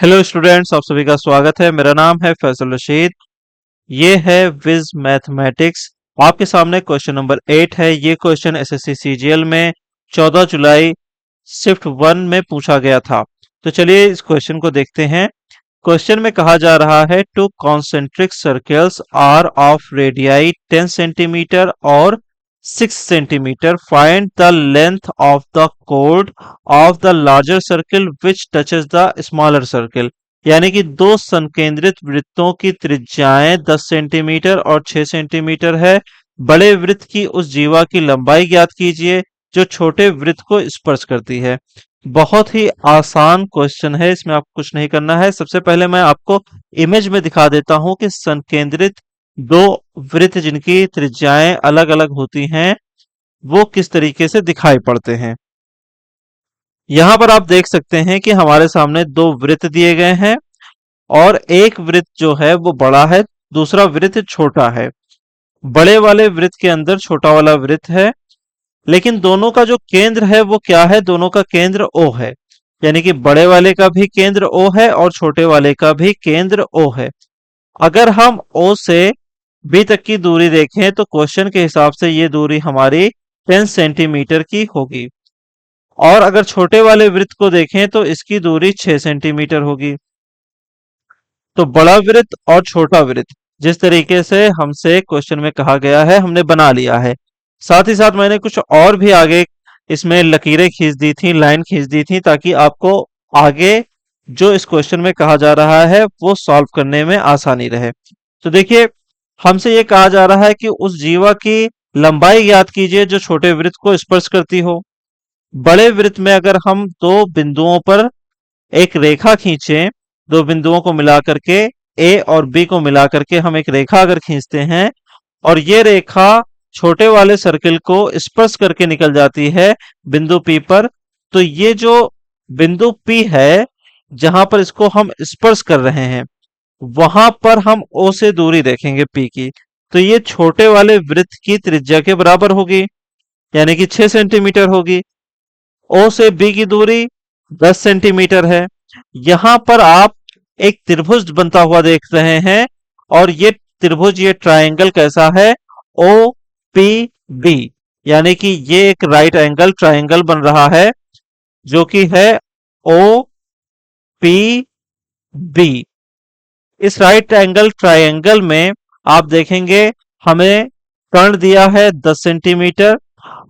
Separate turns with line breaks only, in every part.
Hello students, आप सभी का स्वागत है। मेरा नाम है फैसल रशीद। ये है विज मैथमेटिक्स। आपके सामने क्वेश्चन नंबर 8 है। ये क्वेश्चन एसएससी सीजीएल में 14 जुलाई शिफ्ट 1 में पूछा गया था। तो चलिए इस क्वेश्चन को देखते हैं। क्वेश्चन में कहा जा रहा है two concentric circles are of radii 10 centimetre और 6 centimetre. Find the length of the कोड of the larger circle which touches the smaller circle. यानी कि दो संकेंद्रित वृत्तों की त्रिज्याएं 10 सेंटीमीटर और 6 सेंटीमीटर है। बड़े वृत्त की उस जीवा की लंबाई ज्ञात कीजिए जो छोटे वृत्त को स्पर्श करती है। बहुत ही आसान क्वेश्चन है, इसमें आपको कुछ नहीं करना है। सबसे पहले मैं आपको इमेज में दिखा देता हूं कि संकेंद्रित दो वृत्त जिनकी त्रिज्याएं अलग अलग होती हैं वो किस तरीके से दिखाई पड़ते हैं। यहां पर आप देख सकते हैं कि हमारे सामने दो वृत्त दिए गए हैं और एक वृत्त जो है वो बड़ा है, दूसरा वृत्त छोटा है। बड़े वाले वृत्त के अंदर छोटा वाला वृत्त है, लेकिन दोनों का जो केंद्र है वो क्या है? दोनों का केंद्र O है। यानी कि बड़े वाले का भी केंद्र O है और छोटे वाले का भी केंद्र O है। अगर हम O से B तक की दूरी देखें तो क्वेश्चन के हिसाब से ये दूरी हमारी 10 सेंटीमीटर की होगी। और अगर छोटे वाले वृत्त को देखें तो इसकी दूरी 6 सेंटीमीटर होगी। तो बड़ा वृत्त और छोटा वृत्त जिस तरीके से हमसे क्वेश्चन में कहा गया है हमने बना लिया है। साथ ही साथ मैंने कुछ और भी आगे इसमें लकीरें खींच दी थी, लाइन खींच दी थी, ताकि आपको आगे जो इस क्वेश्चन में कहा जा रहा है वो सॉल्व करने में आसानी रहे। तो देखिए, हमसे ये कहा जा रहा है कि उस जीवा की लंबाई ज्ञात कीजिए जो छोटे वृत्त को स्पर्श करती हो। बड़े वृत्त में अगर हम दो बिंदुओं पर एक रेखा खींचें, दो बिंदुओं को मिलाकर के ए और बी को मिलाकर के हम एक रेखा अगर खींचते हैं और ये रेखा छोटे वाले सर्किल को स्पर्श करके निकल जाती है बिंदु पी पर, तो ये जो बिंदु पी है जहां पर इसको हम स्पर्श कर रहे हैं वहां पर हम ओ से दूरी देखेंगे पी की, तो ये छोटे वाले वृत्त की त्रिज्या के बराबर होगी, यानी कि 6 सेंटीमीटर होगी। ओ से बी की दूरी 10 सेंटीमीटर है। यहां पर आप एक त्रिभुज बनता हुआ देख रहे हैं और ये त्रिभुज, ये ट्रायंगल कैसा है? ओ पी बी, यानी कि ये एक राइट एंगल ट्रायंगल बन रहा है जो कि है ओ पी बी। इस राइट एंगल ट्रायंगल में आप देखेंगे हमें कर्ण दिया है 10 सेंटीमीटर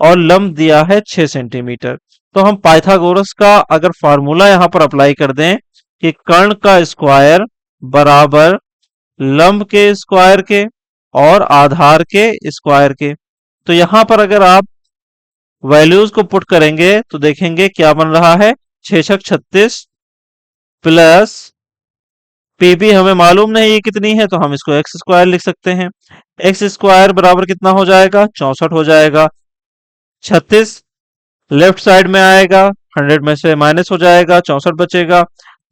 और लंब दिया है 6 सेंटीमीटर। तो हम पाइथागोरस का अगर फार्मूला यहां पर अप्लाई कर दें कि कर्ण का स्क्वायर बराबर लंब के स्क्वायर के और आधार के स्क्वायर के, तो यहां पर अगर आप वैल्यूज को पुट करेंगे तो देखेंगे क्या बन रहा है। 6 छक 36 प्लस पीबी हमें मालूम नहीं ये कितनी है, तो हम इसको एक्स स्क्वायर लिख सकते हैं। एक्स स्क्वायर बराबर कितना हो जाएगा? 64 हो जाएगा। 36 लेफ्ट साइड में आएगा, 100 में से माइनस हो जाएगा, 64 बचेगा।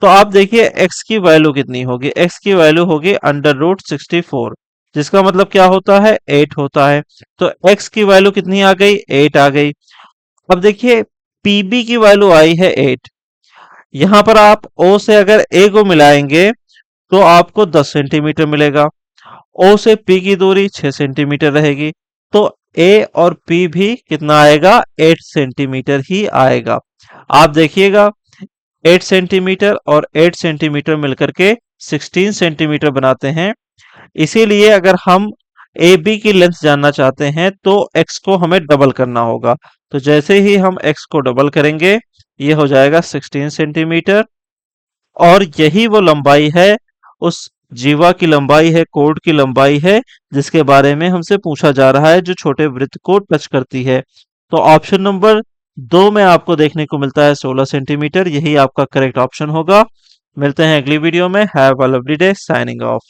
तो आप देखिए एक्स की वैल्यू कितनी होगी? एक्स की वैल्यू होगी √64, जिसका मतलब क्या होता है? 8 होता है। तो एक्स की वैल्यू कितनी आ गई? 8 आ गई। अब देखिए पीबी की वैल्यू आई है 8। यहां पर आप ओ से अगर ए को मिलाएंगे तो आपको 10 सेंटीमीटर मिलेगा। ओ से पी की दूरी 6 सेंटीमीटर रहेगी, तो ए और पी भी कितना आएगा? 8 सेंटीमीटर ही आएगा। आप देखिएगा 8 सेंटीमीटर और 8 सेंटीमीटर मिलकर के 16 सेंटीमीटर बनाते हैं। इसीलिए अगर हम ए बी की लेंथ जानना चाहते हैं तो एक्स को हमें डबल करना होगा। तो जैसे ही हम एक्स को डबल करेंगे ये हो जाएगा 16 सेंटीमीटर, और यही वो लंबाई है, उस जीवा की लंबाई है, कोड की लंबाई है जिसके बारे में हमसे पूछा जा रहा है, जो छोटे वृत्त को टच करती है। तो ऑप्शन नंबर 2 में आपको देखने को मिलता है 16 सेंटीमीटर, यही आपका करेक्ट ऑप्शन होगा। मिलते हैं अगली वीडियो में। Have a lovely day, signing off.